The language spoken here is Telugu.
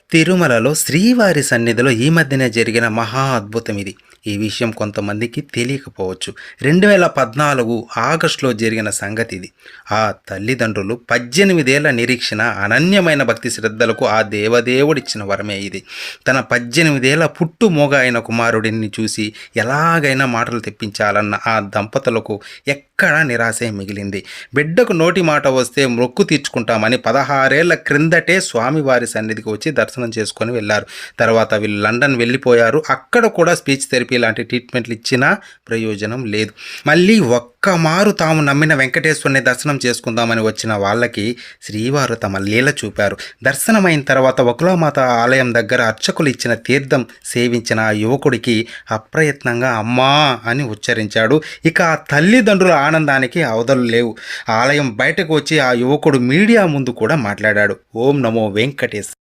తిరుమలలో శ్రీవారి సన్నిధిలో ఈ మధ్యనే జరిగిన మహా అద్భుతం ఇది. ఈ విషయం కొంతమందికి తెలియకపోవచ్చు. 2014 ఆగస్టులో జరిగిన సంగతి ఇది. ఆ తల్లిదండ్రులు 18 ఏళ్ల నిరీక్షణ, అనన్యమైన భక్తి శ్రద్ధలకు ఆ దేవదేవుడిచ్చిన వరమే ఇది. తన 18 ఏళ్ల పుట్టు మోగ అయిన కుమారుడిని చూసి ఎలాగైనా మాటలు తెప్పించాలన్న ఆ దంపతులకు ఎక్కడా నిరాశే మిగిలింది. బిడ్డకు నోటి మాట వస్తే మొక్కు తీర్చుకుంటామని 16 ఏళ్ల క్రిందటే స్వామివారి సన్నిధికి వచ్చి దర్శనం చేసుకొని వెళ్ళారు. తర్వాత వీళ్ళు లండన్ వెళ్ళిపోయారు. అక్కడ కూడా స్పీచ్ థెరపీ లాంటి ట్రీట్మెంట్లు ఇచ్చినా ప్రయోజనం లేదు. మళ్ళీ ఒక్కమారు తాము నమ్మిన వెంకటేశ్వరుని దర్శనం చేసుకుందామని వచ్చిన వాళ్ళకి శ్రీవారు తమ లీల చూపారు. దర్శనమైన తర్వాత వకులామాత ఆలయం దగ్గర అర్చకులు ఇచ్చిన తీర్థం సేవించిన ఆ యువకుడికి అప్రయత్నంగా అమ్మా అని ఉచ్చరించాడు. ఇక ఆ తల్లిదండ్రుల ఆనందానికి అవధులు లేవు. ఆలయం బయటకు వచ్చి ఆ యువకుడు మీడియా ముందు కూడా మాట్లాడాడు. ఓం నమో వెంకటేశ్.